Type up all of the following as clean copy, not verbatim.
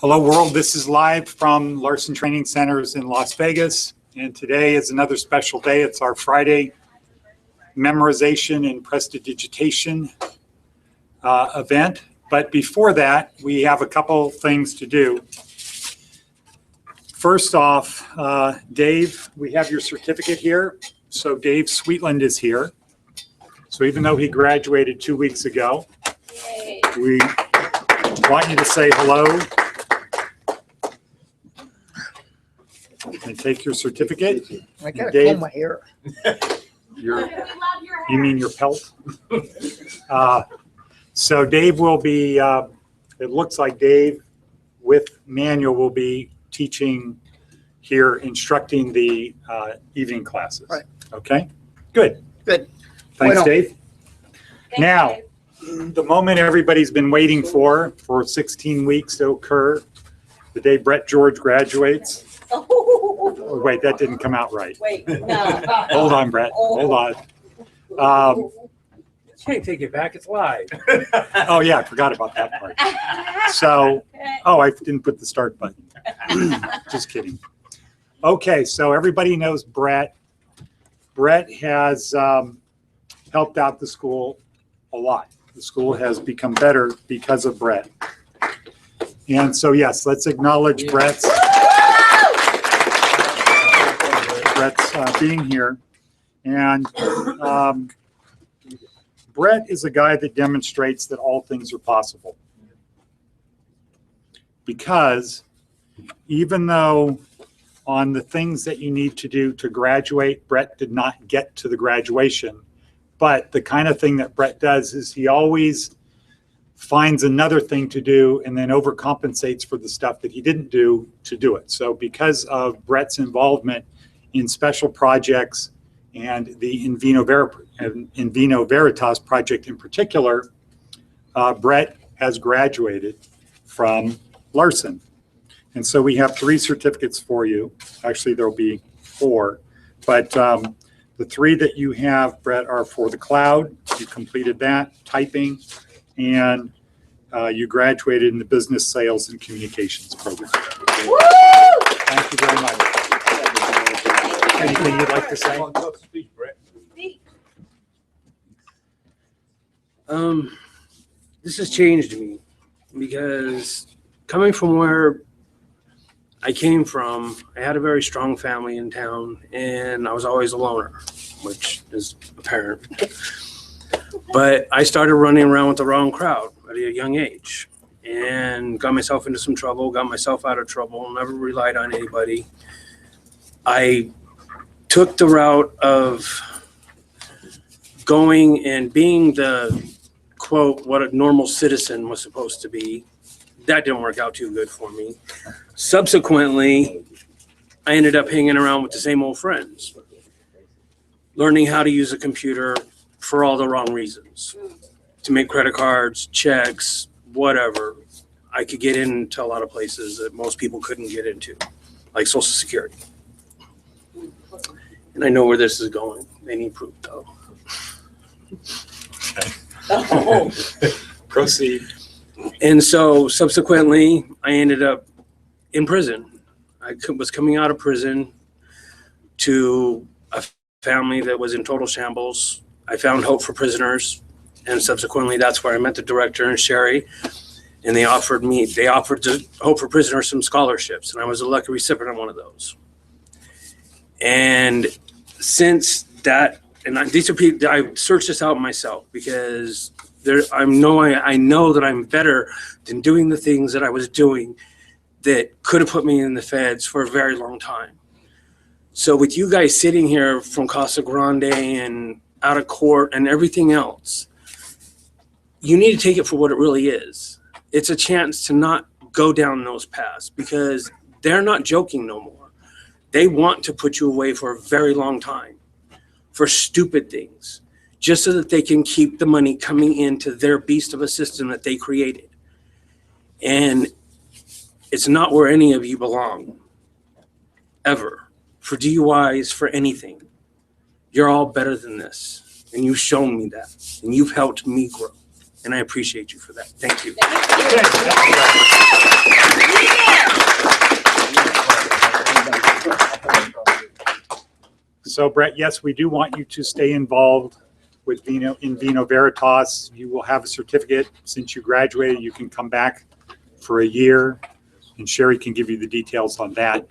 Hello world, this is live from Larson Training Centers in Las Vegas, and today is another special day. It's our Friday memorization and prestidigitation event. But before that, we have a couple things to do. First off, Dave, we have your certificate here. So Dave Sweetland is here. So even though he graduated 2 weeks ago, we want you to say hello and take your certificate. I gotta Dave, comb my hair. You mean your pelt? So Dave will be, it looks like Dave with Manuel will be teaching here, instructing the evening classes. Right. Okay, good. Good. Thanks, Bueno. Dave. Now, the moment everybody's been waiting for 16 weeks to occur, the day Brett George graduates. Oh, wait, that didn't come out right. Wait, no. Hold on, Brett. Hold on. Can't take it back. It's live. Oh, yeah, I forgot about that part. So, oh, I didn't put the start button. Just kidding. Okay, so everybody knows Brett. Brett has helped out the school a lot. The school has become better because of Brett. And so, yes, let's acknowledge Brett's being here. And Brett is a guy that demonstrates that all things are possible. Because even though on the things that you need to do to graduate, Brett did not get to the graduation. But the kind of thing that Brett does is he always finds another thing to do and then overcompensates for the stuff that he didn't do to do it. So because of Brett's involvement in special projects and the In Vino Veritas project in particular, Brett has graduated from Larson. And so we have 3 certificates for you. Actually, there'll be 4. But the 3 that you have, Brett, are for the cloud. You completed that, typing, and you graduated in the business sales and communications program. Woo! Thank you very much. Anything you'd like to say? This has changed me because coming from where I came from, I had a very strong family in town and I was always a loner, which is apparent. But I started running around with the wrong crowd at a young age and got myself into some trouble, got myself out of trouble, never relied on anybody. I took the route of going and being the, quote, what a normal citizen was supposed to be. That didn't work out too good for me. Subsequently, I ended up hanging around with the same old friends, learning how to use a computer for all the wrong reasons, to make credit cards, checks, whatever. I could get into a lot of places that most people couldn't get into, like Social Security. And I know where this is going. They need proof, though. Oh. Proceed. And so subsequently, I ended up in prison. I was coming out of prison to a family that was in total shambles. I found Hope for Prisoners, and subsequently that's where I met the director and Sherry, and they offered to Hope for Prisoners some scholarships, and I was a lucky recipient of one of those. And since that, and these are people, I searched this out myself because I know that I'm better than doing the things that I was doing that could have put me in the feds for a very long time. So with you guys sitting here from Casa Grande and out of court and everything else, you need to take it for what it really is. It's a chance to not go down those paths because they're not joking no more. They want to put you away for a very long time for stupid things, just so that they can keep the money coming into their beast of a system that they created. And it's not where any of you belong, ever. For DUIs, for anything. You're all better than this. And you've shown me that. And you've helped me grow. And I appreciate you for that. Thank you. Thank you. So Brett, yes, we do want you to stay involved with Vino Veritas. You will have a certificate. Since you graduated, you can come back for a year, and Sherry can give you the details on that.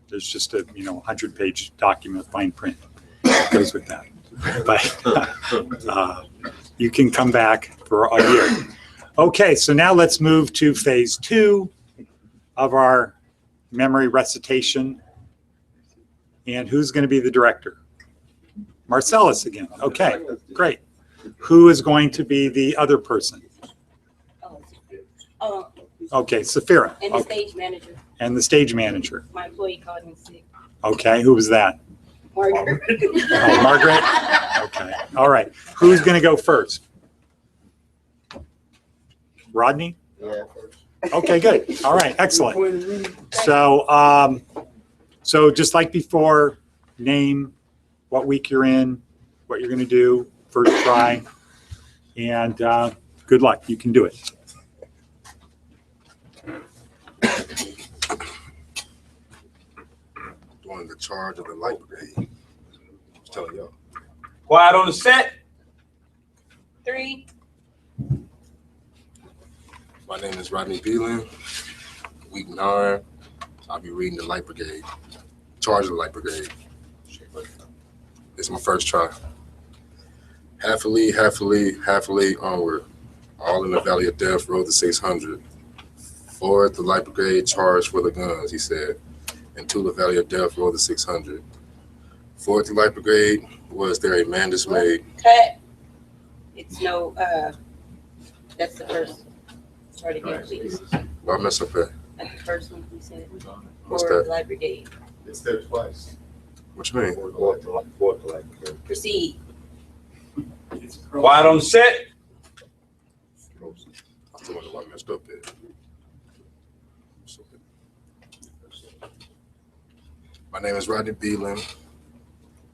There's just a 100-page document, fine print that goes with that. But you can come back for a year. Okay, so now let's move to phase 2 of our memory recitation. And who's going to be the director? Marcellus again. Okay, great. Who is going to be the other person? Okay, Safira. And the stage manager. And the stage manager. My employee called me sick. Okay, who was that? Margaret. Oh, Margaret? Okay, all right. Who's going to go first? Rodney? Yeah. Okay, good. All right, excellent. So, so just like before, name, what week you're in, what you're going to do, first try, and good luck. You can do it. Doing the charge of the light brigade. Just telling y'all. Quiet on the set. 3. My name is Rodney Beelan. Week 9. I'll be reading the light brigade. Charge of the light brigade. It's my first try. Happily, happily, happily onward. All in the valley of death rode the 600. Forward the light brigade charged for the guns, he said. Into the valley of death rode the 600. Forward the light brigade, was there a man dismayed? Cut. It's no, that's the first. Start again, please. Why mess up there? That's the first one he said. What's For that? the light brigade. It's there twice. What you mean? Proceed. Quiet on the set. I'm the one that messed up there. My name is Rodney Beelan.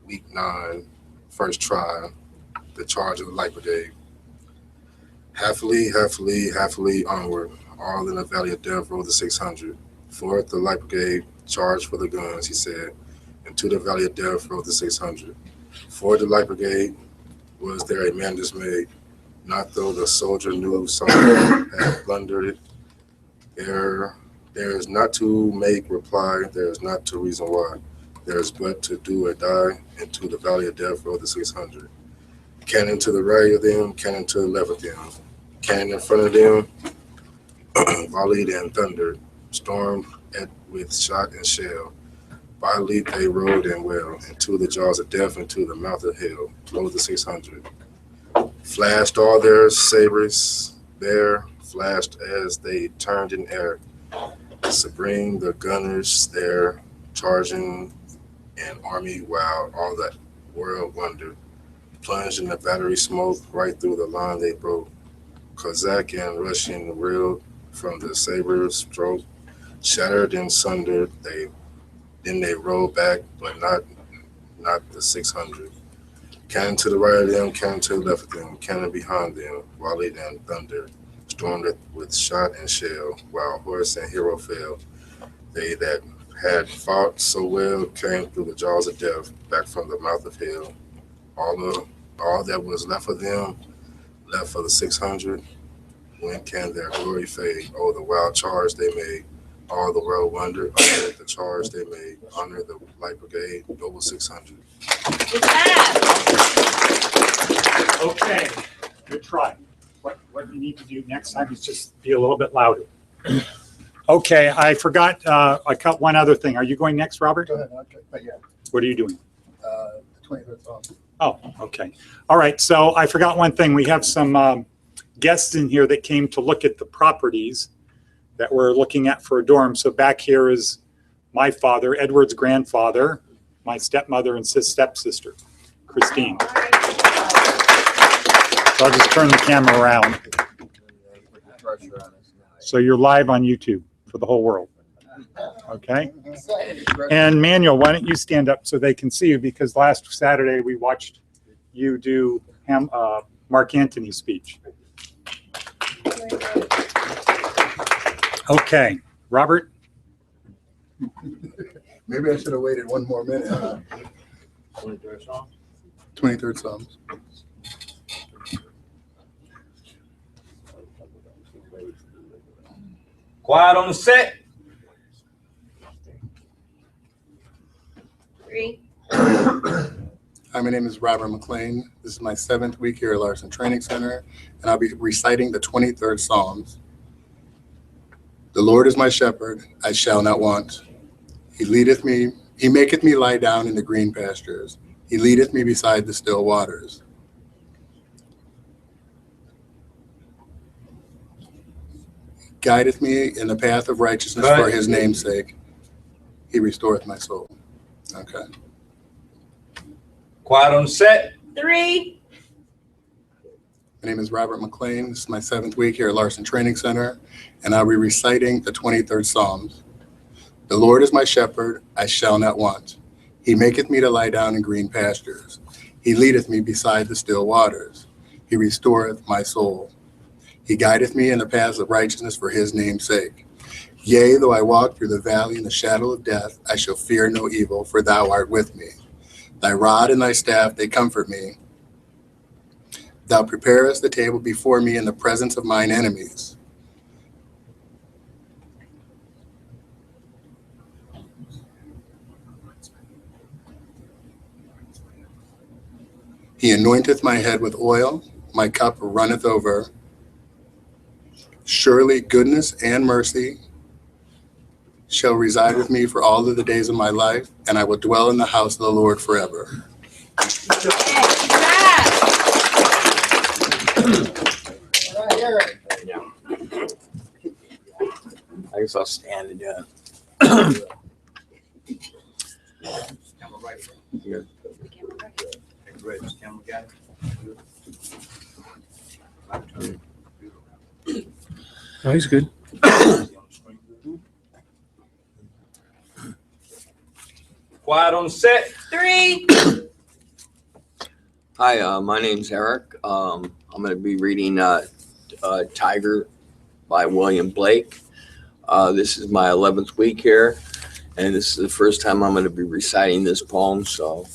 Week 9, first try, the charge of the light brigade. Happily, happily, happily onward. All in the valley of death rode the 600. Forward the light brigade, charge for the guns, he said. Into the valley of death rode the 600. Forward the light brigade, was there a man dismayed? Not though the soldier knew someone had blundered it. There is not to make reply, there is not to reason why. There is but to do or die. Into the valley of death rode the 600. Cannon to the right of them, cannon to the left of them. Cannon in front of them, volleyed and thundered. Stormed with shot and shell. By leap they rode and well. Into the jaws of death, into the mouth of hell. Rode the 600. Flashed all their sabers there, flashed as they turned in air. Supreme the gunners there, charging an army while all that world wondered. Plunged in the battery smoke, right through the line they broke. Cossack and Russian reeled from the sabers stroke, shattered and sundered. Then they rolled back, but not the 600. Cannon to the right of them, cannon to the left of them, cannon behind them, volleyed and thundered, stormed with shot and shell, while horse and hero fell. They that had fought so well came through the jaws of death, back from the mouth of hell. All that was left of them, left for the 600. When can their glory fade? Oh, the wild charge they made. All the world wondered, honored the charge they made. Honor the light brigade, Noble 600. Good job. Okay, good try. What you need to do next time is just be a little bit louder. Okay, I forgot, I cut one other thing. Are you going next, Robert? Go ahead, okay, but yeah, What are you doing? the 25th off. Oh, okay. All right, so I forgot one thing. We have some guests in here that came to look at the properties that we're looking at for a dorm. So back here is my father, Edward's grandfather, my stepmother and stepsister, Christine. So I'll just turn the camera around. So you're live on YouTube for the whole world. Okay? And Manuel, why don't you stand up so they can see you, because last Saturday we watched you do Mark Antony's speech. Okay, Robert? Maybe I should have waited one more minute. 23rd Psalms. Quiet on the set. 3, Hi, my name is Robert McLean. This is my 7th week here at Larson Training Center, and I'll be reciting the 23rd Psalms. The Lord is my shepherd, I shall not want. He maketh me lie down in the green pastures. He leadeth me beside the still waters. He guideth me in the path of righteousness for his name's sake. He restoreth my soul. Okay. Quiet on the set. 3, My name is Robert McLean. This is my 7th week here at Larson Training Center, and I'll be reciting the 23rd Psalms. The Lord is my shepherd, I shall not want. He maketh me to lie down in green pastures. He leadeth me beside the still waters. He restoreth my soul. He guideth me in the paths of righteousness for his name's sake. Yea, though I walk through the valley in the shadow of death, I shall fear no evil, for thou art with me. Thy rod and thy staff, they comfort me. Thou preparest the table before me in the presence of mine enemies. He anointeth my head with oil, my cup runneth over. Surely goodness and mercy shall reside with me for all of the days of my life, and I will dwell in the house of the Lord forever. I guess I'll stand again. Oh, he's good. Quiet on the set. 3, Hi, my name's Eric. I'm going to be reading Tiger by William Blake. This is my 11th week here, and this is the first time I'm going to be reciting this poem, so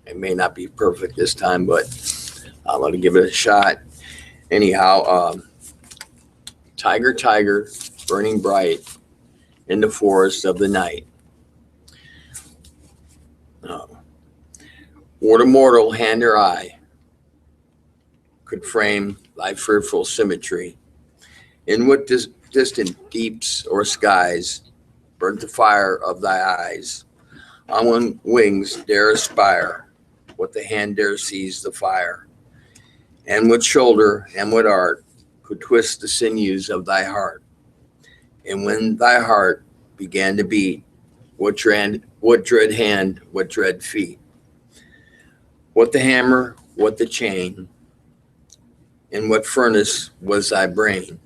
it may not be perfect this time, but I'm going to give it a shot. Anyhow, tiger, tiger, burning bright in the forest of the night. What a mortal hand or eye could frame thy fearful symmetry? In what distant deeps or skies burnt the fire of thy eyes? On what wings dare aspire? What the hand dare seize the fire? And what shoulder and what art could twist the sinews of thy heart? And when thy heart began to beat, what dread hand, what dread feet? What the hammer, what the chain? In what furnace was thy brain?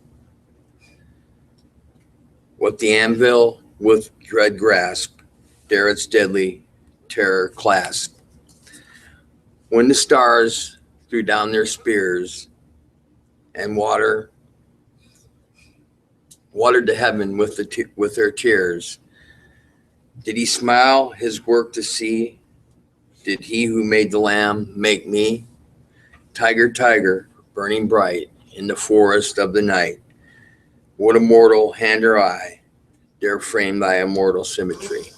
What the anvil with dread grasp dare its deadly terror clasp? When the stars threw down their spears and watered to heaven with their tears, did he smile his work to see? Did he who made the lamb make me? Tiger, tiger, burning bright in the forest of the night, what immortal hand or eye dare frame thy immortal symmetry?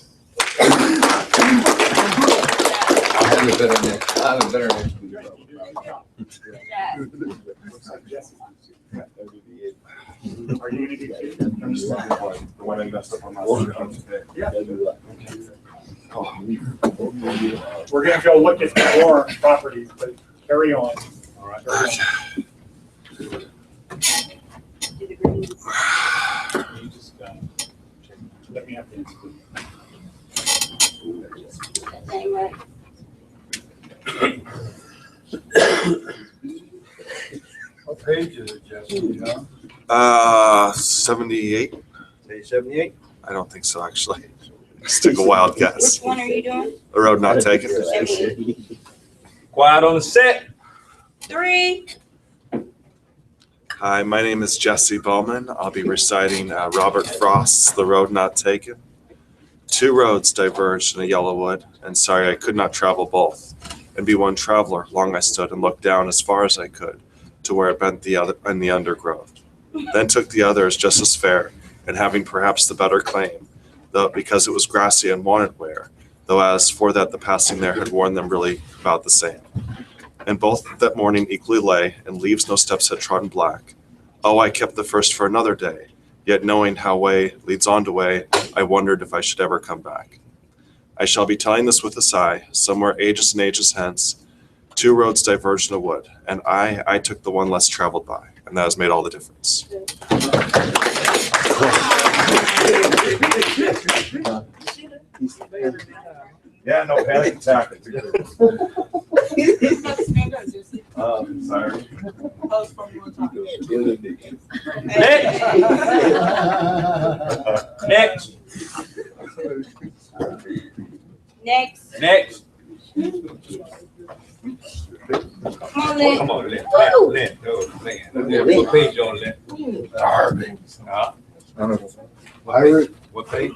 I have a better next. I have a better next. Are you gonna do two? The one I messed up on last week. Yeah. We're gonna go look at more properties, but carry on. All right. do the greens. You just, let me have the answer. That thing, right? What page is it, Jesse? 78. Page 78? I don't think so, actually. Just took a wild guess. Which one are you doing? The road not taken. Quiet on the set. 3, Hi, my name is Jesse Bowman. I'll be reciting Robert Frost's The Road Not Taken. Two roads diverged in a yellow wood, and sorry I could not travel both. And be one traveler, long I stood and looked down as far as I could, to where it bent the other in the undergrowth. Then took the others just as fair, and having perhaps the better claim, though because it was grassy and wanted wear, though as for that the passing there had worn them really about the same. And both that morning equally lay, and leaves no steps had trodden black. Oh, I kept the first for another day, yet knowing how way leads on to way, I wondered if I should ever come back. I shall be telling this with a sigh, somewhere ages and ages hence, two roads diverged in a wood, and I took the one less traveled by, and that has made all the difference. Yeah, no, panic attack. Sorry. Next. Next. Next. Come on, Lynn. Come on, Lynn. Lynn. What page on Lynn? Pirate What page?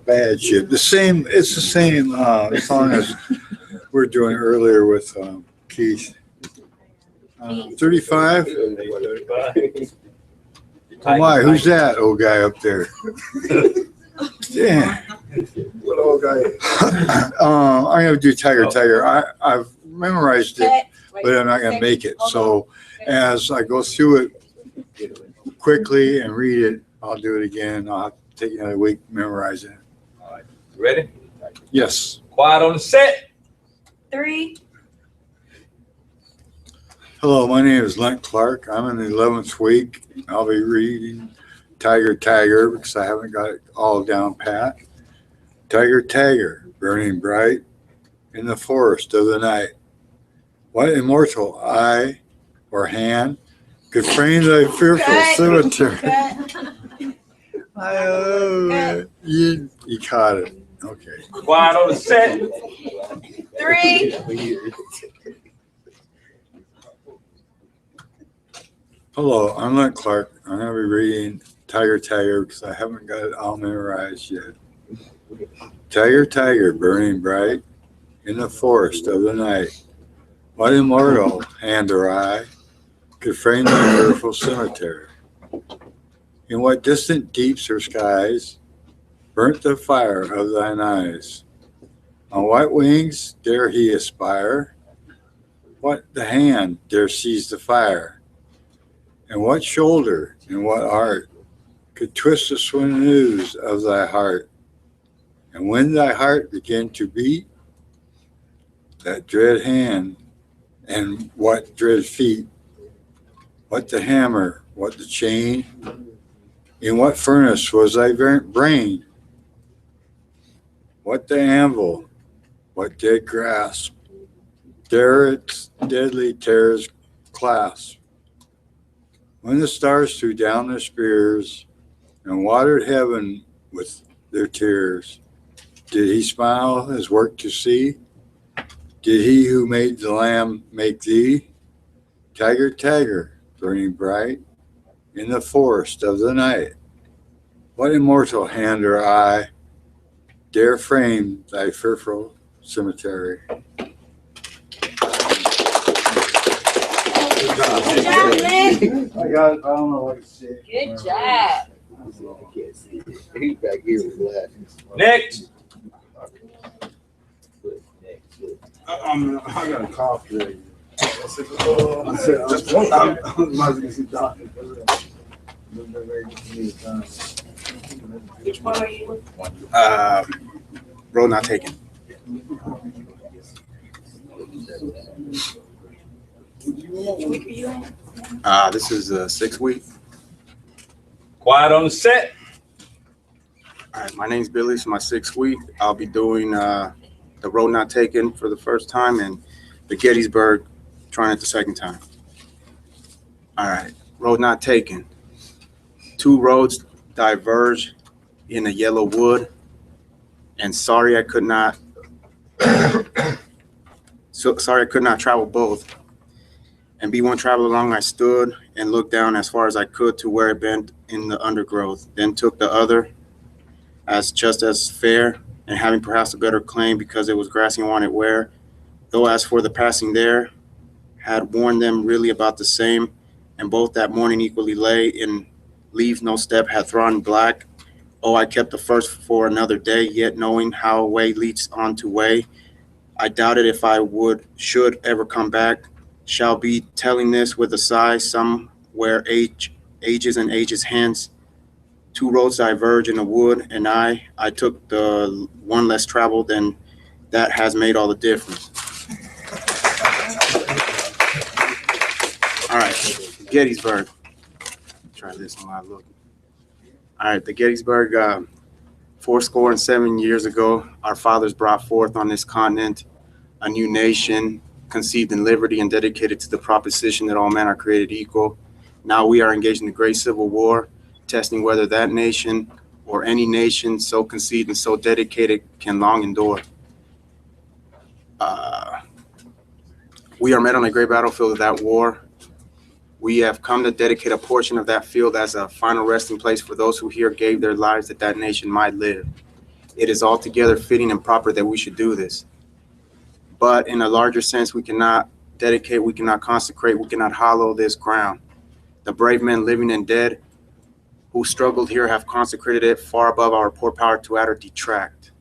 bad ship. It's the same song as we were doing earlier with Keith. 35. Oh my, who's that old guy up there? Yeah. What old guy? I'm gonna do Tiger. I've memorized it, but I'm not gonna make it. So as I go through it quickly and read it, I'll do it again. I'll have to take another week memorizing it. Ready? Yes. Quiet on the set. 3. Hello, my name is Lent Clark. I'm in the 11th week. I'll be reading Tiger because I haven't got it all down pat. Tiger, burning bright in the forest of the night. What immortal eye or hand could frame thy fearful cemetery? You caught it. Okay. Quiet on the set. 3. Hello, I'm Lent Clark. I'm going to be reading Tiger because I haven't got it all memorized yet. Tiger, burning bright in the forest of the night. What immortal hand or eye could frame the fearful cemetery? In what distant deeps or skies burnt the fire of thine eyes? On what wings dare he aspire? What the hand dare seize the fire? And what shoulder and what art could twist the sinews of thy heart? And when thy heart began to beat, that dread hand and what dread feet, what the hammer, what the chain, in what furnace was thy brain? What the anvil, what dead grasp, dare its deadly terrors clasp? When the stars threw down their spears and watered heaven with their tears, did he smile his work to see? Did he who made the lamb make thee? Tiger, burning bright in the forest of the night. What immortal hand or eye dare frame thy fearful cemetery? Good job, Lynn. I got it. I don't know what to say. Good job. He's back here with glasses. Next. I got a cough today. I said, just one time. I was about to sit down. Which one are you? Road not taken. Which week are you in? This is the 6th week. Quiet on the set. All right, my name's Billy. It's my 6th week. I'll be doing the road not taken for the first time and the Gettysburg trying it the second time. All right, road not taken. Two roads diverge in a yellow wood, and sorry I could not travel both. And be one travel along I stood and looked down as far as I could to where it bent in the undergrowth, then took the other as just as fair, and having perhaps a better claim because it was grassy and wanted wear. Though as for the passing there, had warned them really about the same, and both that morning equally lay in leaves no step had thrown black. Oh, I kept the first for another day, yet knowing how way leads on to way. I doubted if I should ever come back. Shall be telling this with a sigh, somewhere ages and ages hence. Two roads diverge in the wood, and I took the one less traveled, and that has made all the difference. All right, Gettysburg. Try this one while I look. All right, the Gettysburg, 7 years ago, our fathers brought forth on this continent a new nation conceived in liberty and dedicated to the proposition that all men are created equal. Now we are engaged in the great civil war, testing whether that nation or any nation so conceived and so dedicated can long endure. We are met on the great battlefield of that war. We have come to dedicate a portion of that field as a final resting place for those who here gave their lives that that nation might live. It is altogether fitting and proper that we should do this. But in a larger sense, we cannot dedicate, we cannot consecrate, we cannot hallow this ground. The brave men living and dead who struggled here have consecrated it far above our poor power to add or detract.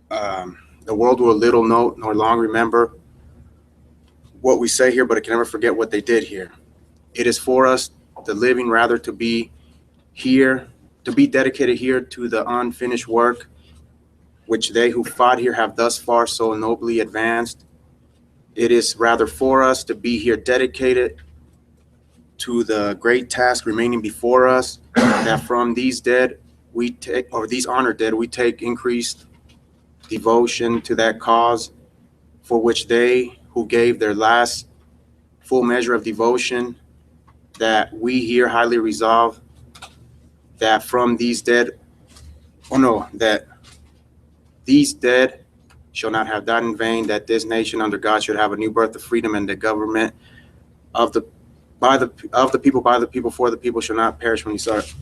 The world will little note nor long remember what we say here, but it can never forget what they did here. It is for us, the living, rather to be here, to be dedicated here to the unfinished work which they who fought here have thus far so nobly advanced. It is rather for us to be here dedicated to the great task remaining before us, that from these dead we take, or these honored dead, we take increased devotion to that cause for which they who gave their last full measure of devotion, that we here highly resolve that from these dead, that these dead shall not have died in vain, that this nation under God should have a new birth of freedom, and the government of the people, by the people, for the people shall not perish from the earth.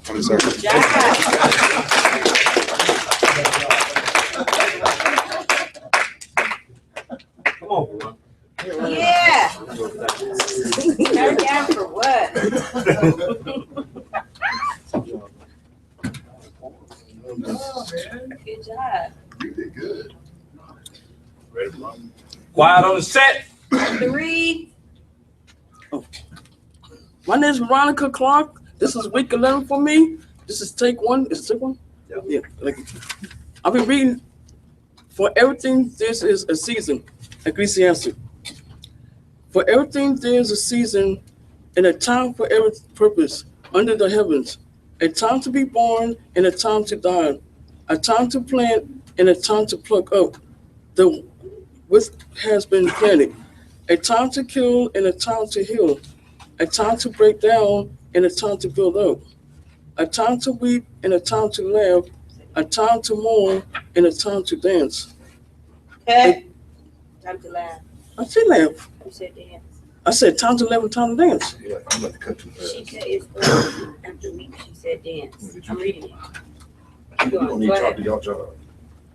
Come on, boy. Yeah. Turn down for what? Good job. You did good. Quiet on the set. 3. My name is Veronica Clark. This is week 11 for me. This is take 1. Is it take 1? Yeah. I've been reading. For everything, this is a season. Ecclesiastes. For everything, there is a season and a time for every purpose under the heavens. A time to be born and a time to die. A time to plant and a time to pluck up the which has been planted. A time to kill and a time to heal. A time to break down and a time to build up. A time to weep and a time to laugh. A time to mourn and a time to dance. Okay. Time to laugh. I said laugh. You said dance. I said time to laugh and time to dance. Yeah, I'm about to cut too fast. She said it's after week. She said dance. I'm reading it. You don't need to do your job.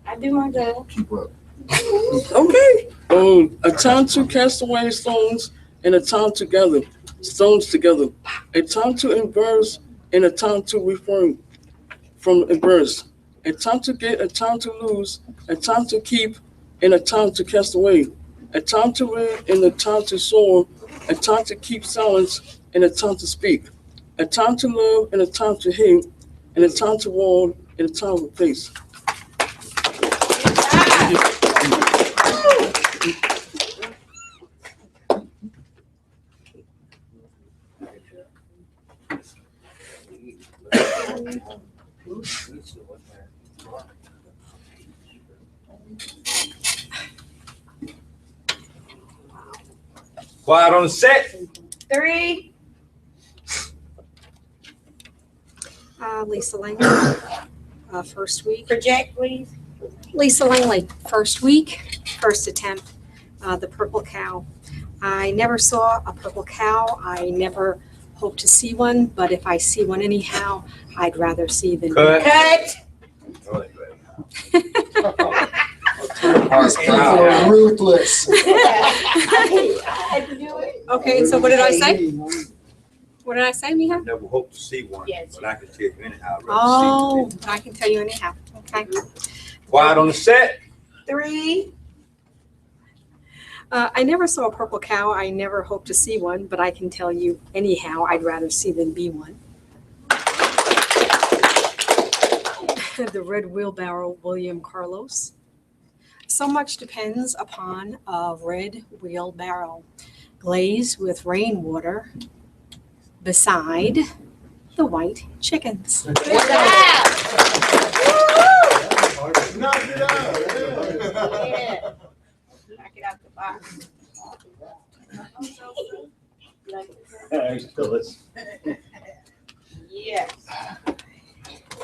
I do my job. Keep up. Okay. A time to cast away stones and a time to gather stones together. A time to embarrass and a time to refrain from embarrass. A time to get, a time to lose, a time to keep, and a time to cast away. A time to read and a time to soar. A time to keep silence and a time to speak. A time to love and a time to hate. And a time to war and a time to peace. Quiet on the set. 3. Lisa Langley, first week. Project, please. Lisa Langley, first week, first attempt, the purple cow. I never saw a purple cow. I never hope to see one, but if I see one anyhow, I'd rather see than. Cut. Cut. These people are ruthless. I had to do it. Okay, so what did I say? What did I say, Mija? Never hope to see one, Yes. but I can tell you anyhow. I'd rather Oh, I can tell you anyhow. Okay. see one. Quiet on the set. 3. I never saw a purple cow. I never hope to see one, but I can tell you anyhow, I'd rather see than be one. The red wheelbarrow, William Carlos. So much depends upon a red wheelbarrow, glazed with rainwater beside the white chickens. Knock it out. Yeah. Knock it out the box. Yes.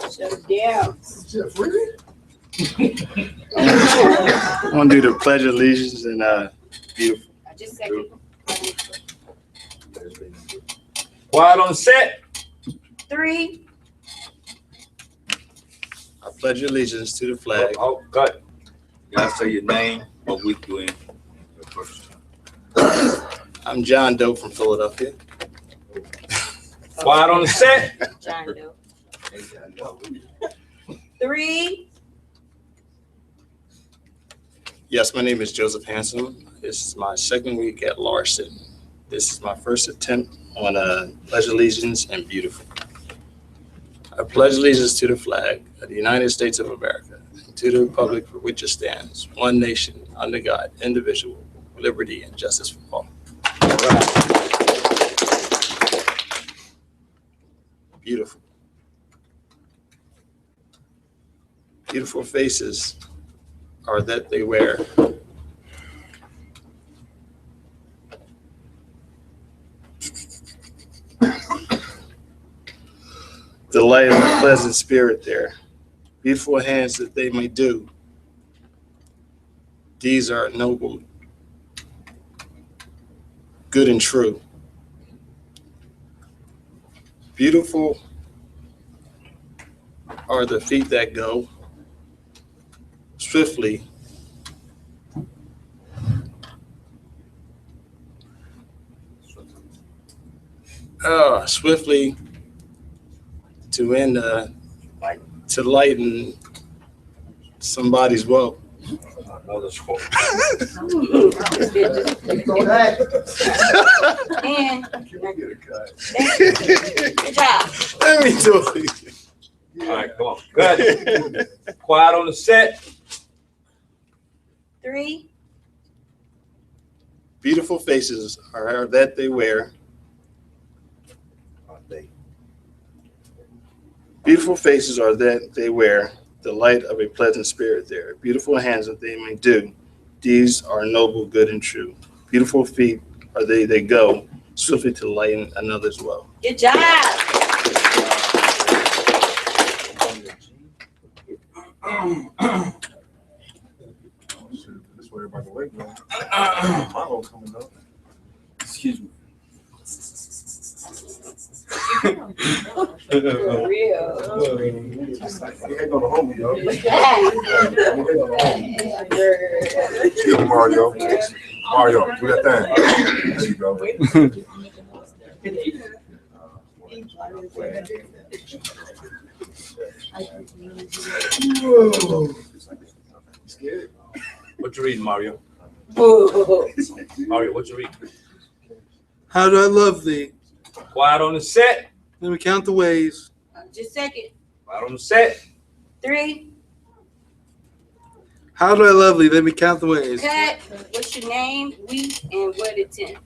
So down. I'm gonna do the Pledge of Allegiance and beautiful. Just a second. Quiet on the set. 3. I pledge allegiance to the flag. Oh, cut. You gotta say your name, what week you in. First. I'm John Doe from Philadelphia. Quiet on the set. John Doe. 3. Yes, my name is Joseph Hanson. This is my second week at Larson. This is my first attempt on Pledge of Allegiance and beautiful. I pledge allegiance to the flag of the United States of America and to the republic for which it stands, one nation, under God, indivisible, with liberty and justice for all. Beautiful. Beautiful faces are that they wear. The light of a pleasant spirit there. Beautiful hands that they may do. These are noble, good and true. Beautiful are the feet that go swiftly swiftly to end to lighten somebody's woe. Another score. And good job. Let me do it. All right, come on. Good. Quiet on the set. 3. Beautiful faces are that they wear. Beautiful faces are that they wear, the light of a pleasant spirit there. Beautiful hands that they may do. These are noble, good, and true. Beautiful feet are they go swiftly to lighten another's woe. Good job. Excuse me. For real. Mario, do that thing. There you go. What you reading, Mario? Mario, what you reading? How do I love thee? Quiet on the set. Let me count the ways. Just a second. Quiet on the set. 3. How do I love thee? Let me count the ways. Cut. What's your name, week, and what it's in?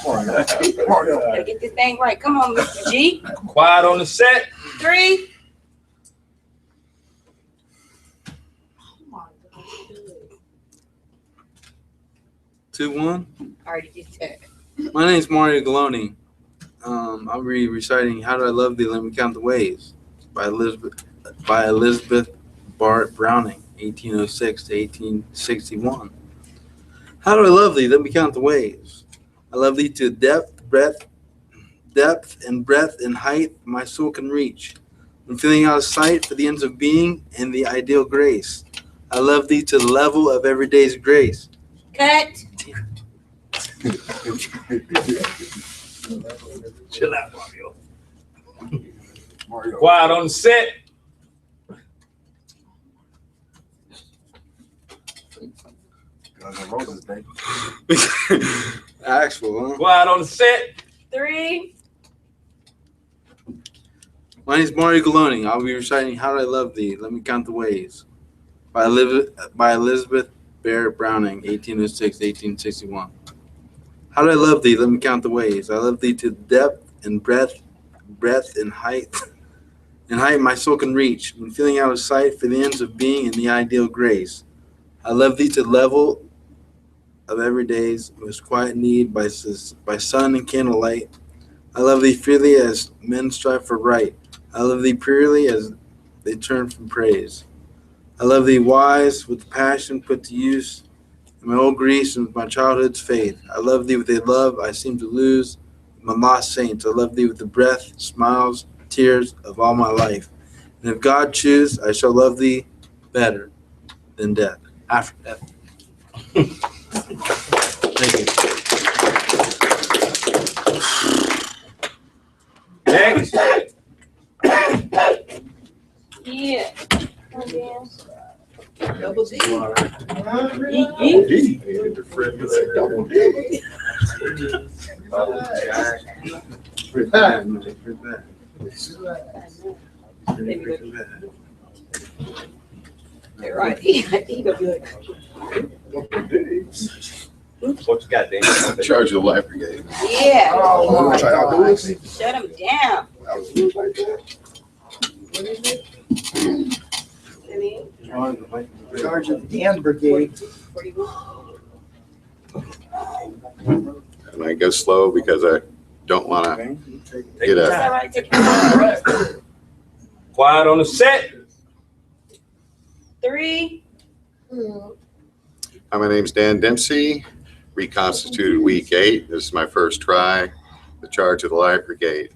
Gotta get this thing right. Come on, Mr. G. Quiet on the set. 3. Two, one. Already did that. My name's Mario Galoni. I'll be reciting "How Do I Love Thee? Let Me Count the Ways" by Elizabeth Barrett Browning, 1806 to 1861. How do I love thee? Let me count the ways. I love thee to depth and breadth and height my soul can reach. when feeling out of sight for the ends of being and the ideal grace. I love thee to the level of everyday's grace. Cut. Chill out, Mario. Quiet on the set. Actual, huh? Quiet on the set. 3. My name is Mario Galoni. I'll be reciting How Do I Love Thee? Let Me Count the Ways by Elizabeth Barrett Browning, 1806 1861. How do I love thee? Let me count the ways. I love thee to depth and breadth and height. And height my soul can reach when feeling out of sight for the ends of being and the ideal grace. I love thee to the level of every day's most quiet need by sun and candlelight. I love thee freely as men strive for right. I love thee purely as they turn from praise. I love thee wise with passion put to use in my old Greece and with my childhood's faith. I love thee with a love I seem to lose my lost saints. I love thee with the breath, smiles, tears of all my life. And if God choose, I shall love thee better than death. After death. Thank you. Next. Yeah. Double D. You're right. He gonna be like, What you got, Dan? Charge of the life brigade. yeah. Oh, try out this. Shut him down. Charge of the Dan Brigade. And I go slow because I don't want to get It's up. all right. Take your time. Quiet on the set. 3. Hi, my name's Dan Dempsey, reconstituted week 8. This is my first try, the charge of the life brigade.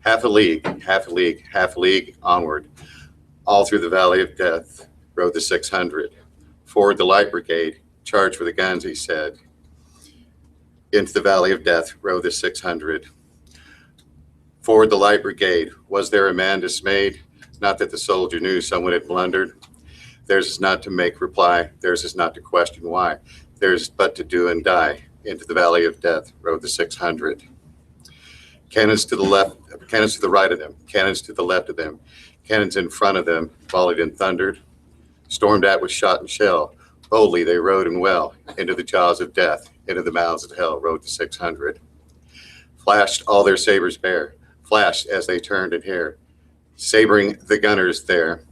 Half a league, half a league, half a league, onward. All through the valley of death rode the 600. Forward the light brigade, charge for the guns, he said. Into the valley of death rode the 600. Forward the light brigade, was there a man dismayed? Not that the soldier knew someone had blundered. Theirs is not to make reply, theirs is not to question why. Theirs but to do and die. Into the valley of death rode the 600. Cannons to the left, cannons to the right of them, cannons to the left of them, cannons in front of them, volleyed and thundered. Stormed at with shot and shell, boldly they rode and well. Into the jaws of death, into the mouths of hell rode the 600. Flashed all their sabers bare, flashed as they turned in hair, sabering the gunners there.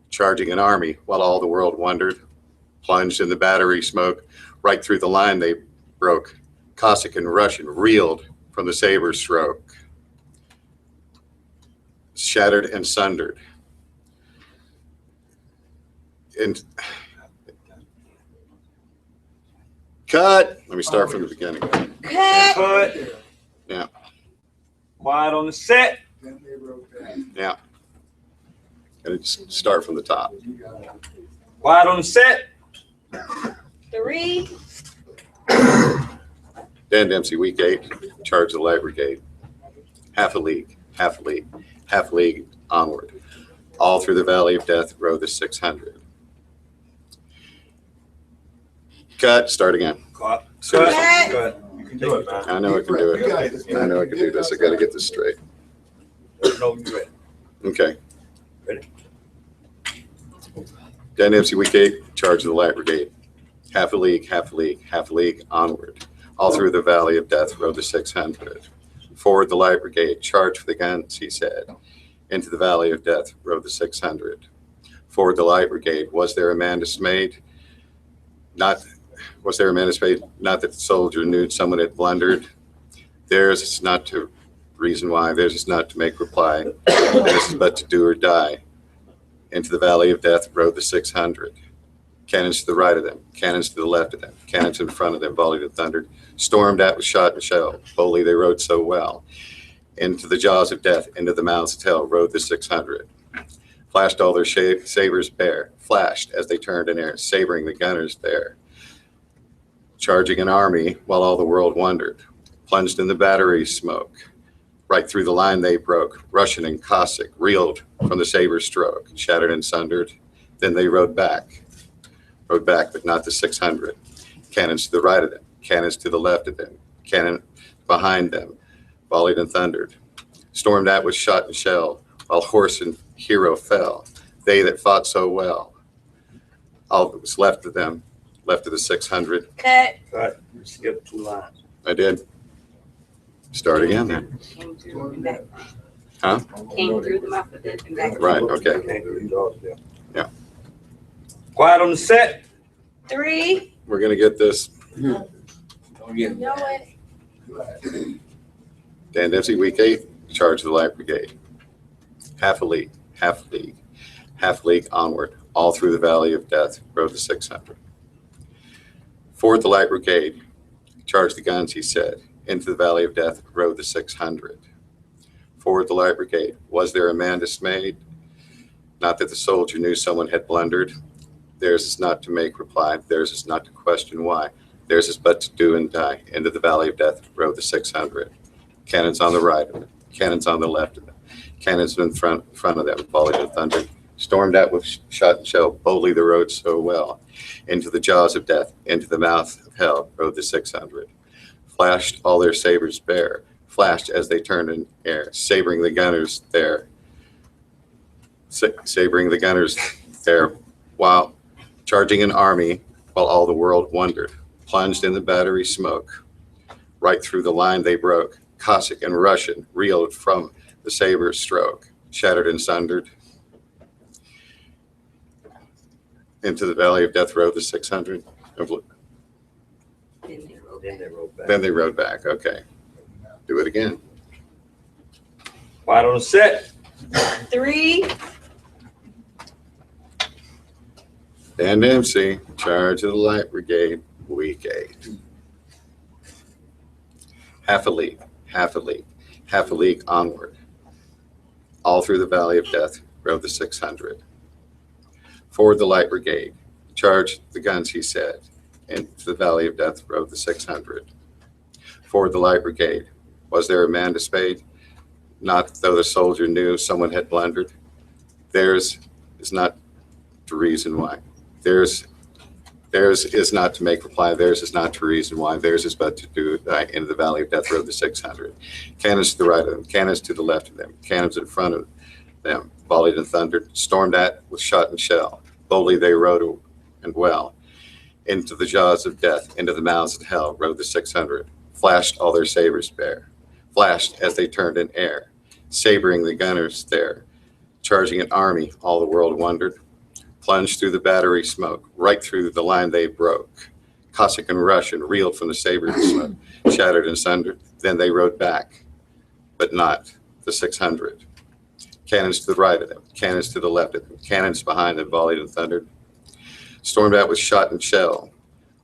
Charging an army while all the world wondered, plunged in the battery smoke, right through the line they broke. Cossack and Russian reeled from the saber stroke, shattered and sundered. And cut. Let me start from the beginning. Cut. Yeah. Quiet on the set. Yeah. Gotta just start from the top. Quiet on the set. 3. Dan Dempsey, week 8, charge of the light brigade. Half a league, half a league, half a league, onward. All through the valley of death rode the 600. Cut, start again. Cut. Seriously. Cut. You can do it, man. I know I can do it. I know I can do this. I gotta get this straight. No, you're ready. Okay. Ready? Dan Dempsey, week 8, charge of the light brigade. Half a league, half a league, half a league, onward. All through the valley of death rode the 600. Forward the light brigade, charge for the guns, he said. Into the valley of death rode the 600. Forward the light brigade, was there a man dismayed? Was there a man dismayed? Not that the soldier knew someone had blundered. Theirs is not to reason why, theirs is not to make reply. Theirs is but to do or die. Into the valley of death rode the 600. Cannons to the right of them, cannons to the left of them, cannons in front of them, volleyed and thundered. Stormed at with shot and shell, boldly they rode so well. Into the jaws of death, into the mouths of hell, rode the 600. Flashed all their sabers bare, flashed as they turned in air, sabering the gunners there. Charging an army while all the world wondered, plunged in the battery smoke. Right through the line they broke, Russian and Cossack reeled from the saber stroke, shattered and sundered. Then they rode back, but not the 600. Cannons to the right of them, cannons to the left of them, cannon behind them, volleyed and thundered. Stormed at with shot and shell, while horse and hero fell. They that fought so well. All that was left of them, left of the 600. Cut. Cut. Skip 2 lines. I did. Start again then. Came through and back. Huh? Came through the alphabet and back. Right, okay. Yeah. Quiet on the set. 3. We're gonna get this. Know it. Dan Dempsey, week 8, charge of the Light Brigade. Half a league, half a league, half a league onward, all through the valley of death, rode the 600. Forward the Light Brigade, charge the guns, he said, into the valley of death, rode the 600. Forward the Light Brigade, was there a man dismayed? Not that the soldier knew someone had blundered. Theirs is not to make reply, theirs is not to question why. Theirs is but to do and die. Into the valley of death rode the 600. Cannons on the right of them, cannons on the left of them, cannons in front of them, volleyed and thundered. Stormed at with shot and shell, boldly the road so well. Into the jaws of death, into the mouth of hell rode the 600. Flashed all their sabers bare, flashed as they turned in air, sabering the gunners there. Sabering the gunners there, while charging an army, while all the world wondered. Plunged in the battery smoke. Right through the line they broke. Cossack and Russian reeled from the saber stroke, shattered and sundered. Into the valley of death rode the 600. Then they rode back. Okay. Do it again. Quiet on the set. 3. Dan Dempsey, charge of the Light Brigade, week 8. Half a league, half a league, half a league onward. All through the valley of death rode the 600. Forward the Light Brigade, charge the guns, he said. Into the valley of death rode the 600. Forward the Light Brigade, was there a man dismayed? Not though the soldier knew someone had blundered. Theirs is not the reason why. Theirs is not to make reply. Theirs is not to reason why. Theirs is but to do into the valley of death rode the 600. Cannons to the right of them, cannons to the left of them, cannons in front of them, volleyed and thundered, stormed at with shot and shell. Boldly they rode and well. Into the jaws of death, into the mouths of hell rode the 600. Flashed all their sabers bare, flashed as they turned in air, sabering the gunners there. Charging an army, all the world wondered. Plunged through the battery smoke, right through the line they broke. Cossack and Russian reeled from the saber smoke, shattered and sundered. Then they rode back, but not the 600. Cannons to the right of them, cannons to the left of them, cannons behind them, volleyed and thundered. Stormed out with shot and shell,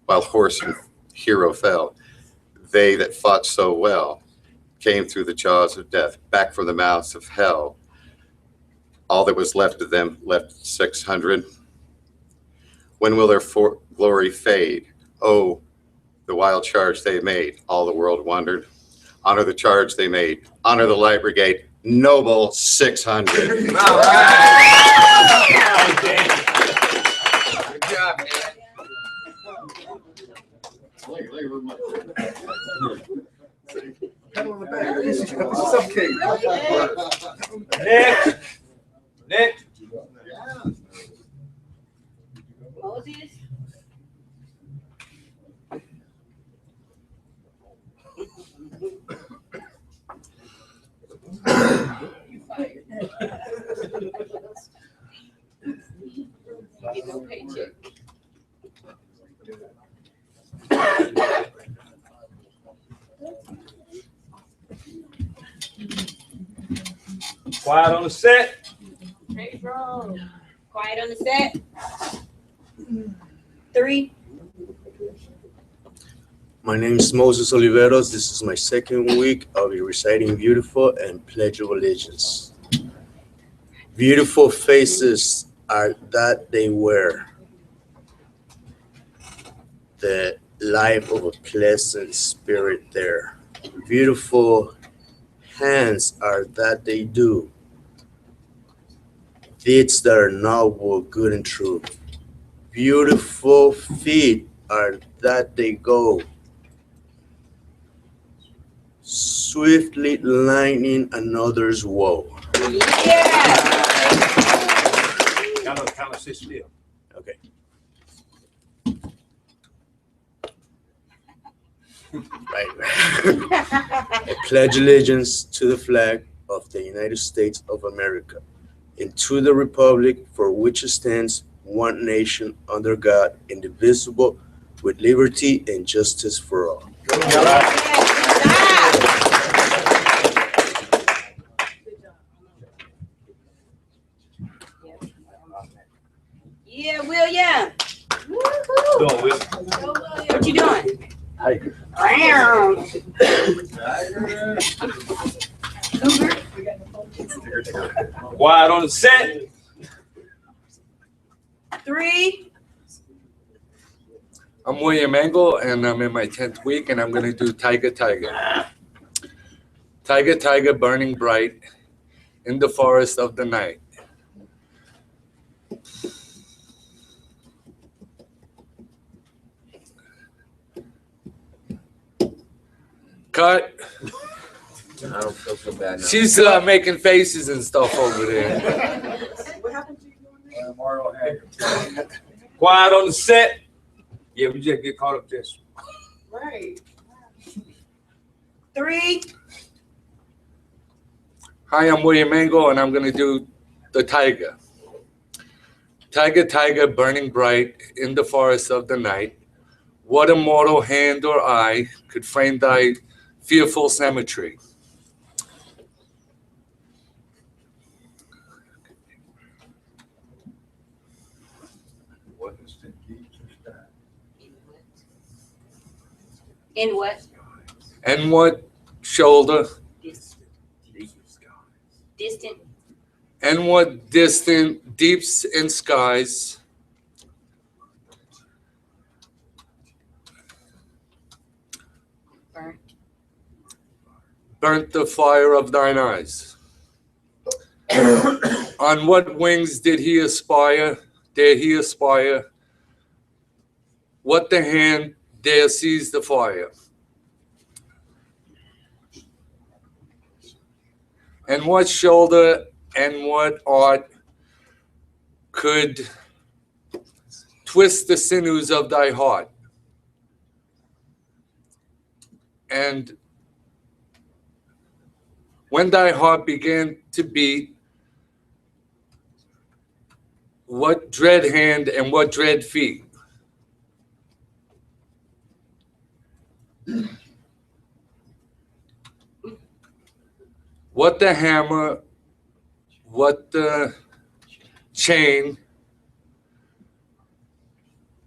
while horse and hero fell. They that fought so well came through the jaws of death, back from the mouths of hell. All that was left of them left 600. When will their glory fade? Oh, the wild charge they made, all the world wondered. Honor the charge they made. Honor the Light Brigade. Noble 600. Good job, man. Next. Moses. Get no paycheck. Quiet on the set. Quiet on the set. 3. My name is Moses Oliveros. This is my second week. I'll be reciting Beautiful and Pledge of Allegiance. Beautiful faces are that they wear, the life of a pleasant spirit there. Beautiful hands are that they do, deeds that are noble, good and true. Beautiful feet are that they go, swiftly lightening another's woe. Kind of sit still. Okay. Right. I pledge allegiance to the flag of the United States of America and to the republic for which it stands, one nation under God, indivisible, with liberty and justice for all. Yeah, William. What you doing? Quiet on the set. 3. I'm William Engel, and I'm in my 10th week, and I'm going to do Tiger, Tiger. Tiger, tiger, burning bright in the forest of the night. Cut. I don't feel so bad now. She's making faces and stuff over there. Quiet on the set. Yeah, we just get caught up this. Right. 3. Hi, I'm William Engel, and I'm going to do the tiger. Tiger, tiger, burning bright in the forest of the night. What immortal hand or eye could frame thy fearful symmetry? In what? And what shoulder? Distant. And what distant deeps in skies burnt the fire of thine eyes? On what wings did he aspire? Dare he aspire? What the hand dare seize the fire? And what shoulder and what art could twist the sinews of thy heart? And when thy heart began to beat, what dread hand and what dread feet? What the hammer, what the chain,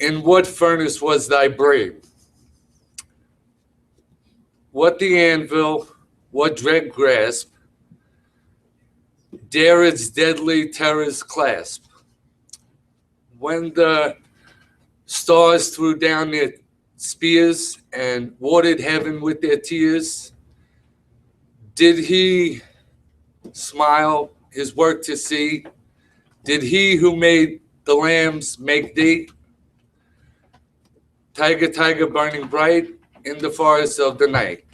in what furnace was thy brain? What the anvil, what dread grasp, dare its deadly terrors clasp? When the stars threw down their spears and watered heaven with their tears, did he smile his work to see? Did he who made the lambs make thee? Tiger, tiger, burning bright in the forest of the night.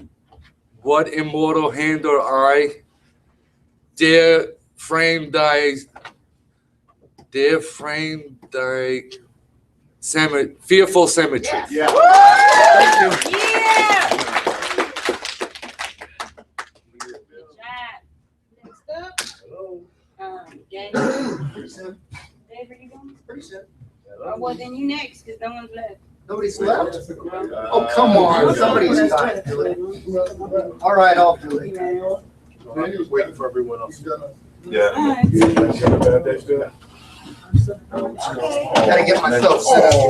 What immortal hand or eye dare frame thy fearful symmetry? Yeah. Thank you. Dave, are you going? Oh, well, then you next, because no one's left. Nobody's left? Oh, come on, somebody's got to do it. All right, I'll do it. I'm just waiting for everyone else. Yeah. Gotta get myself set up.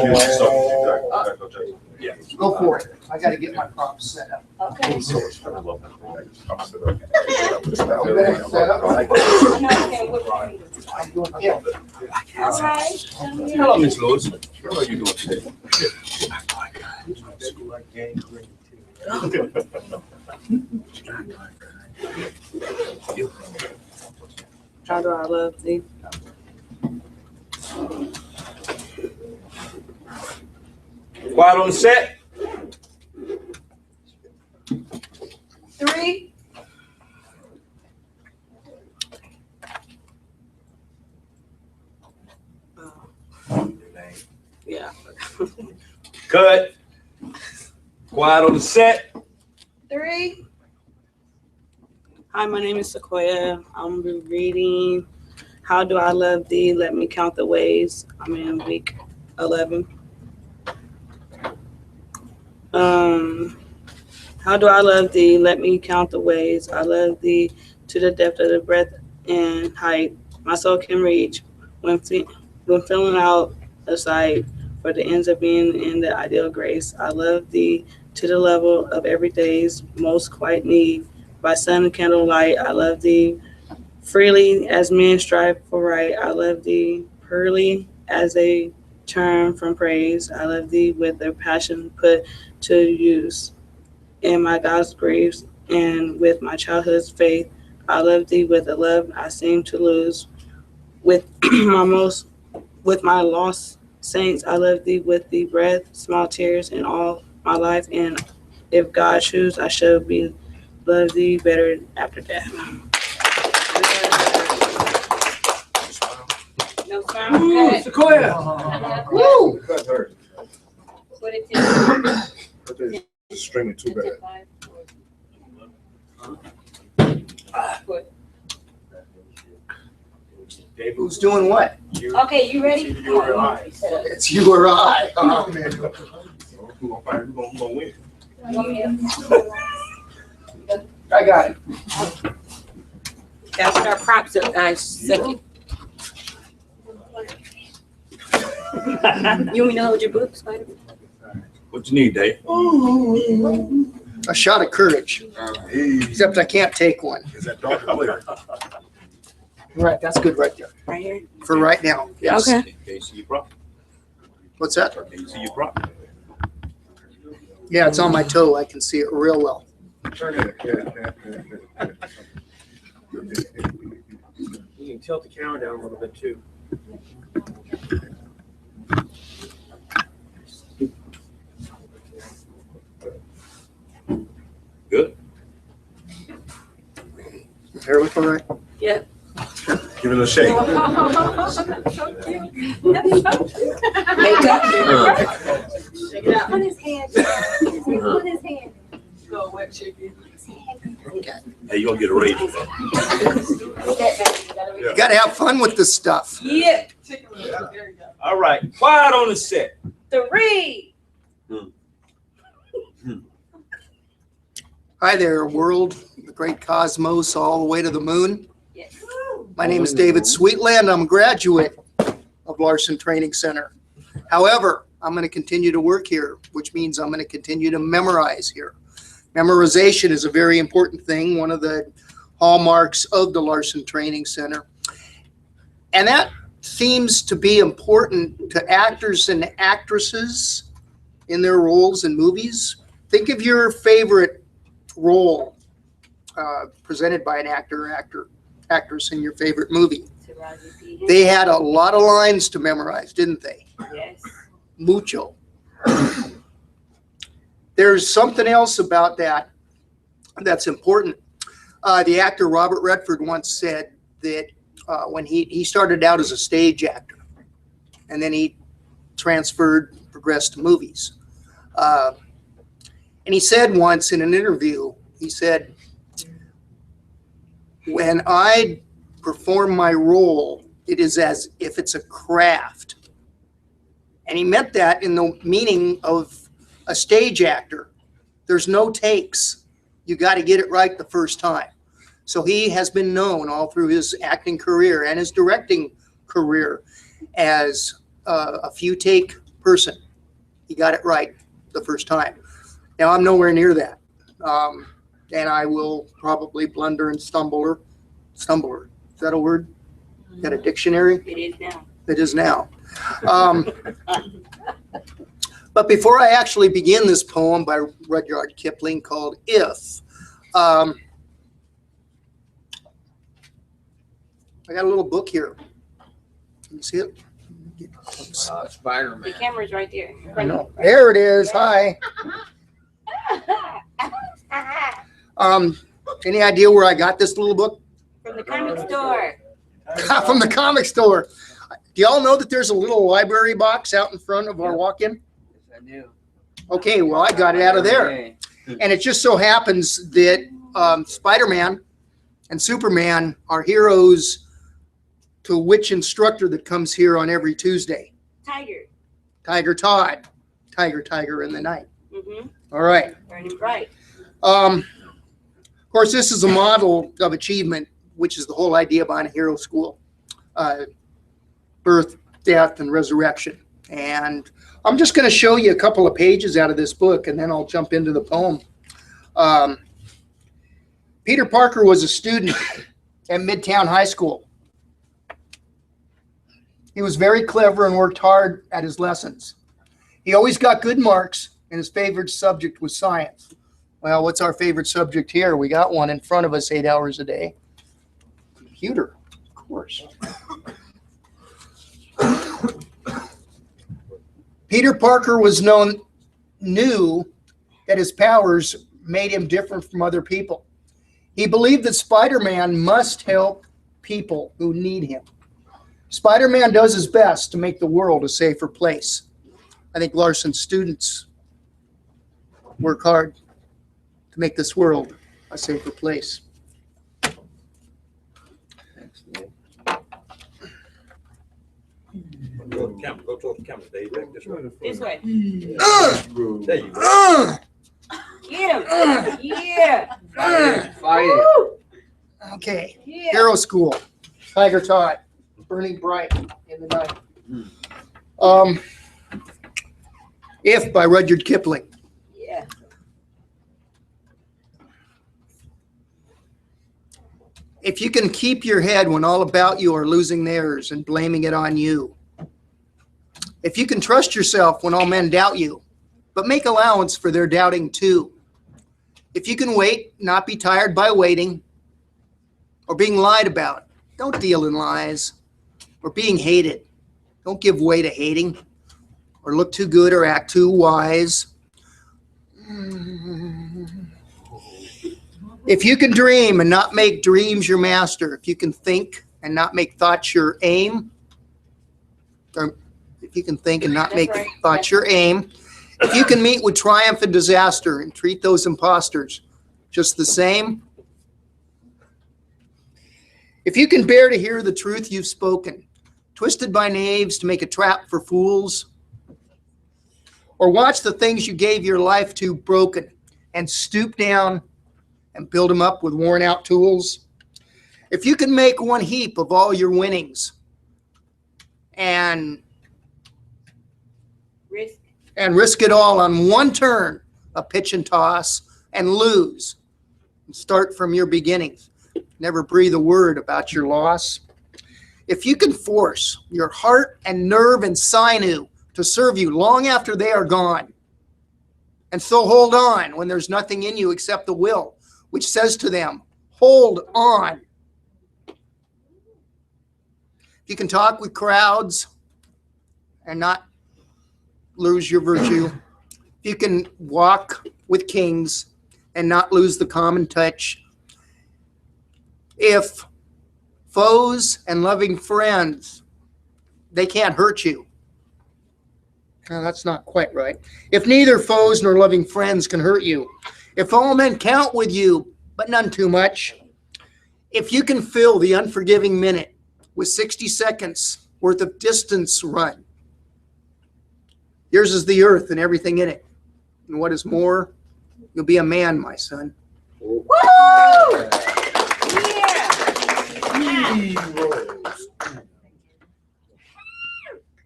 Go for it. I gotta get my props set up. Okay. Yeah. All right. Hello, Miss Lewis. How are you doing today? How do I love thee? Quiet on the set. 3. Yeah. Cut. Quiet on the set. 3. Hi, my name is Sequoia. I'm reading How Do I Love Thee? Let Me Count the Ways. I'm in week 11. How do I love thee? Let me count the ways. I love thee to the depth of the breadth and height my soul can reach when filling out a sight for the ends of being in the ideal grace. I love thee to the level of every day's most quiet need. By sun and candlelight, I love thee freely as men strive for right. I love thee purely as a term from praise. I love thee with a passion put to use in my God's grace and with my childhood's faith. I love thee with a love I seem to lose. With my lost saints, I love thee with the breath, small tears in all my life. And if God choose, I shall be love thee better after death. No smile. Sequoia. Woo! Cut her. Put it to Streaming too bad. Who's doing what? Okay, you ready? You or I. It's you or I. Oh, man. Who gonna win? I got it. Gotta put our props up, guys. Second. You want me to hold your book, Spider? What you need, Dave? A shot of courage. Except I can't take one. Is that dark or clear? Right, that's good right there. Right here? For right now. Yes. Okay. Can you see your prop? What's that? Can you see your prop? Yeah, it's on my toe. I can see it real well. Turn it. You can tilt the camera down a little bit too. Good. Hair look all right? Yeah. Give it a shake. So cute. Makeup. Check it out. Put his hand. Put his hand. Go wet chicken. Hey, you gonna get a raise. You gotta have fun with this stuff. Yeah. All right. Quiet on the set. 3. Hi there, world, the great cosmos, all the way to the moon. Yes. My name is David Sweetland. I'm a graduate of Larson Training Center. However, I'm going to continue to work here, which means I'm going to continue to memorize here. Memorization is a very important thing, one of the hallmarks of the Larson Training Center. And that seems to be important to actors and actresses in their roles in movies. Think of your favorite role presented by an actor or actress in your favorite movie. They had a lot of lines to memorize, didn't they? Yes. Mucho. There's something else about that that's important. The actor Robert Redford once said that when he started out as a stage actor, and then he progressed to movies. And he said once in an interview, he said, when I perform my role, it is as if it's a craft. And he meant that in the meaning of a stage actor. There's no takes. You got to get it right the first time. So he has been known all through his acting career and his directing career as a few take person. He got it right the first time. Now, I'm nowhere near that. And I will probably blunder and stumble. Is that a word? Is that a dictionary? It is now. It is now. But before I actually begin this poem by Rudyard Kipling called If, I got a little book here. Can you see it? Spider-Man. The camera's right there. I know. There it is. Hi. Any idea where I got this little book? From the comic store. From the comic store. Do y'all know that there's a little library box out in front of our walk-in? Yes, I do. Okay, well, I got it out of there. And it just so happens that Spider-Man and Superman are heroes to which instructor that comes here on every Tuesday? Tiger. Tiger Todd. Tiger in the night. Mm-hmm. All right. Burning bright. Of course, this is a model of achievement, which is the whole idea behind a hero school. Birth, death, and resurrection. And I'm just going to show you a couple of pages out of this book, and then I'll jump into the poem. Peter Parker was a student at Midtown High School. He was very clever and worked hard at his lessons. He always got good marks, and his favorite subject was science. Well, what's our favorite subject here? We got one in front of us 8 hours a day. Computer, of course. Peter Parker knew that his powers made him different from other people. He believed that Spider-Man must help people who need him. Spider-Man does his best to make the world a safer place. I think Larson students work hard to make this world a safer place. Go to the camera. Go towards the camera, Dave. Back this way. This way. There you go. Get him. Yeah. Fire. Okay. Yeah. Hero School. Tiger Todd. Burning bright in the night. If by Rudyard Kipling. Yeah. If you can keep your head when all about you are losing theirs and blaming it on you. If you can trust yourself when all men doubt you, but make allowance for their doubting too. If you can wait, not be tired by waiting or being lied about, don't deal in lies. Or being hated, don't give way to hating or look too good or act too wise. If you can dream and not make dreams your master, if you can think and not make thoughts your aim, or if you can think and not make thoughts your aim, if you can meet with triumph and disaster and treat those imposters just the same, if you can bear to hear the truth you've spoken, twisted by knaves to make a trap for fools, or watch the things you gave your life to broken and stoop down and build them up with worn out tools. If you can make one heap of all your winnings and risk it all on one turn, a pitch and toss, and lose, and start from your beginnings. Never breathe a word about your loss. If you can force your heart and nerve and sinew to serve you long after they are gone, and so hold on when there's nothing in you except the will, which says to them, hold on. If you can talk with crowds and not lose your virtue, if you can walk with kings and not lose the common touch, if foes and loving friends, they can't hurt you. No, that's not quite right. If neither foes nor loving friends can hurt you, if all men count with you, but none too much, if you can fill the unforgiving minute with 60 seconds worth of distance run, yours is the earth and everything in it. And what is more, you'll be a man, my son. Woo!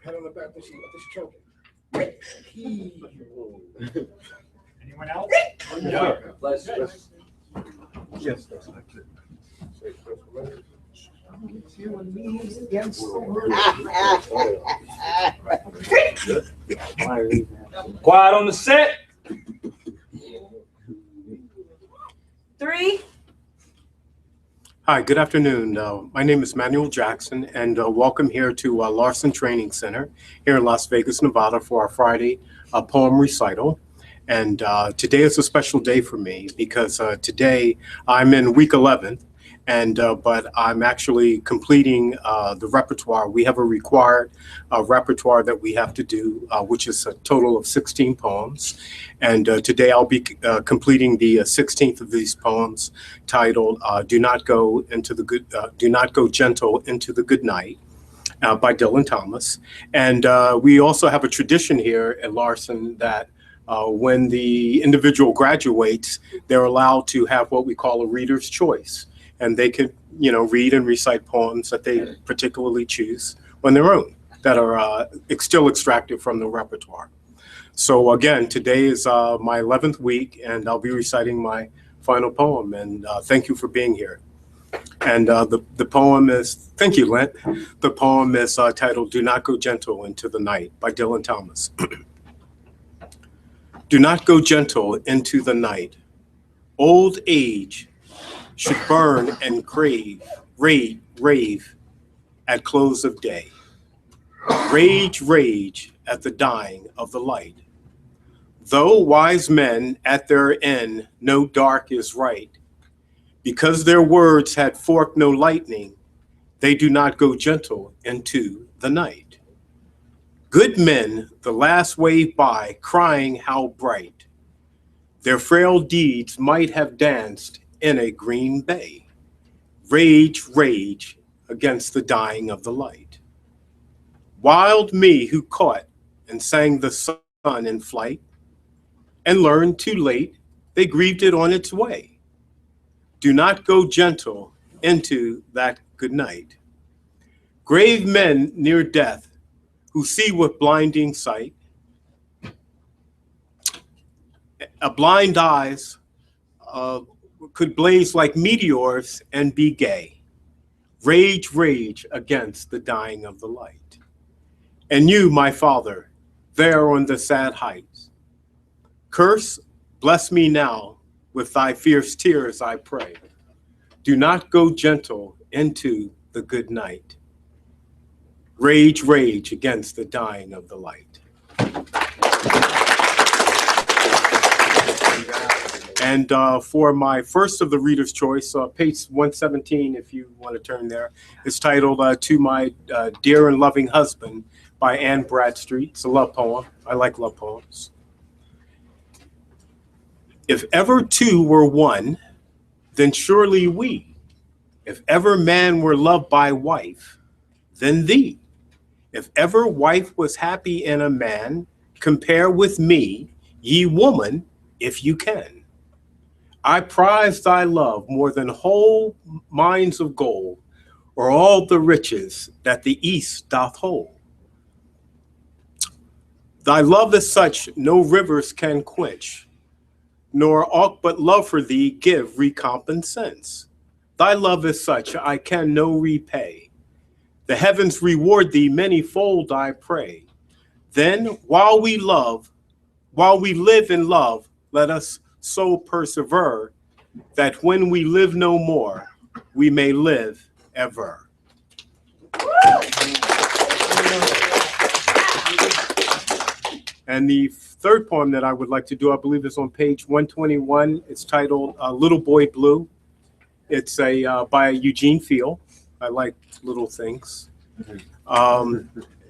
Pat on the back, she's choking. Anyone else? Yeah. Yes. Quiet on the set. 3. Hi, good afternoon. My name is Manuel Jackson, and welcome here to Larson Training Center here in Las Vegas, Nevada for our Friday poem recital. And today is a special day for me because today I'm in week 11, and but I'm actually completing the repertoire. We have a required repertoire that we have to do, which is a total of 16 poems. And today I'll be completing the 16th of these poems, titled "Do Not Go Gentle into the Good Night" by Dylan Thomas. And we also have a tradition here at Larson that when the individual graduates, they're allowed to have what we call a reader's choice, and they could, read and recite poems that they particularly choose on their own that are still extracted from the repertoire. So again, today is my 11th week, and I'll be reciting my final poem. And thank you for being here. And the poem is, thank you, Lent. The poem is titled "Do Not Go Gentle into the Night" by Dylan Thomas. Do not go gentle into the night. Old age should burn and rave at close of day. Rage at the dying of the light. Though wise men at their end know dark is right, because their words had forked no lightning, they do not go gentle into the night. Good men the last wave by, crying how bright their frail deeds might have danced in a green bay. Rage against the dying of the light. Wild me who caught and sang the sun in flight, and learned too late they grieved it on its way. Do not go gentle into that good night. Grave men near death who see with blinding sight, blind eyes could blaze like meteors and be gay. Rage against the dying of the light. And you, my father, there on the sad heights, curse, bless me now with thy fierce tears, I pray. Do not go gentle into the good night. Rage against the dying of the light. And for my first of the reader's choice, page 117, if you want to turn there, it's titled "To My Dear and Loving Husband" by Anne Bradstreet. It's a love poem. I like love poems. If ever two were one, then surely we. If ever man were loved by wife, then thee. If ever wife was happy in a man, compare with me, ye woman, if you can. I prize thy love more than whole mines of gold, or all the riches that the east doth hold. Thy love is such no rivers can quench, nor aught but love for thee give recompense. Thy love is such I can no repay. The heavens reward thee manyfold, I pray. Then while we live in love, let us so persevere that when we live no more, we may live ever. And the third poem that I would like to do, I believe, is on page 121. It's titled "Little Boy Blue." It's by Eugene Field. I like little things.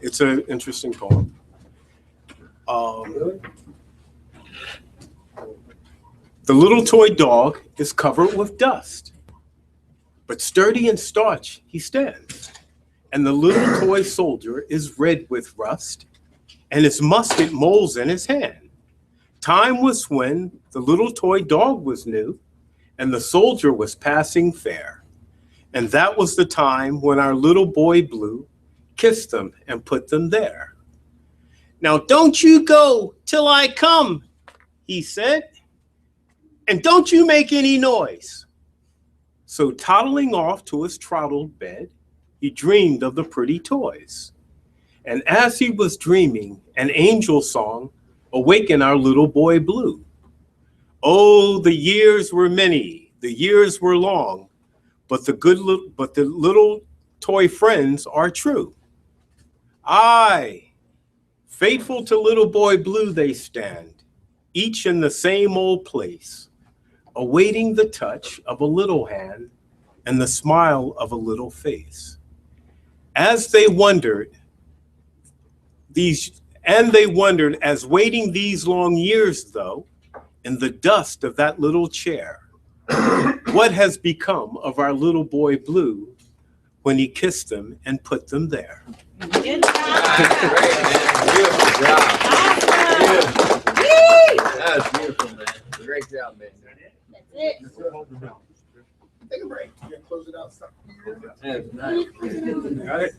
It's an interesting poem. The little toy dog is covered with dust, but sturdy and staunch he stands. And the little toy soldier is red with rust, and his musket molds in his hand. Time was when the little toy dog was new, and the soldier was passing fair. And that was the time when our little boy blue kissed them and put them there. Now don't you go till I come, he said, and don't you make any noise. So toddling off to his twaddled bed, he dreamed of the pretty toys. And as he was dreaming, an angel song awakened our little boy Blue. Oh, the years were many, the years were long, but the little toy friends are true. Aye, faithful to little boy Blue they stand, each in the same old place, awaiting the touch of a little hand and the smile of a little face. As they wondered, as waiting these long years, though, in the dust of that little chair, what has become of our little boy Blue when he kissed them and put them there? Good job. Beautiful job. That's beautiful, man. Great job, man. That's it. Take a break. Yeah, close it out. Stop. That's nice. Got it?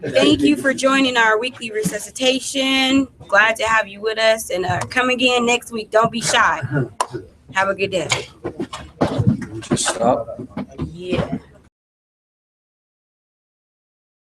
Thank you for joining our weekly resuscitation. Glad to have you with us, and come again next week. Don't be shy. Have a good day. Stop. Yeah.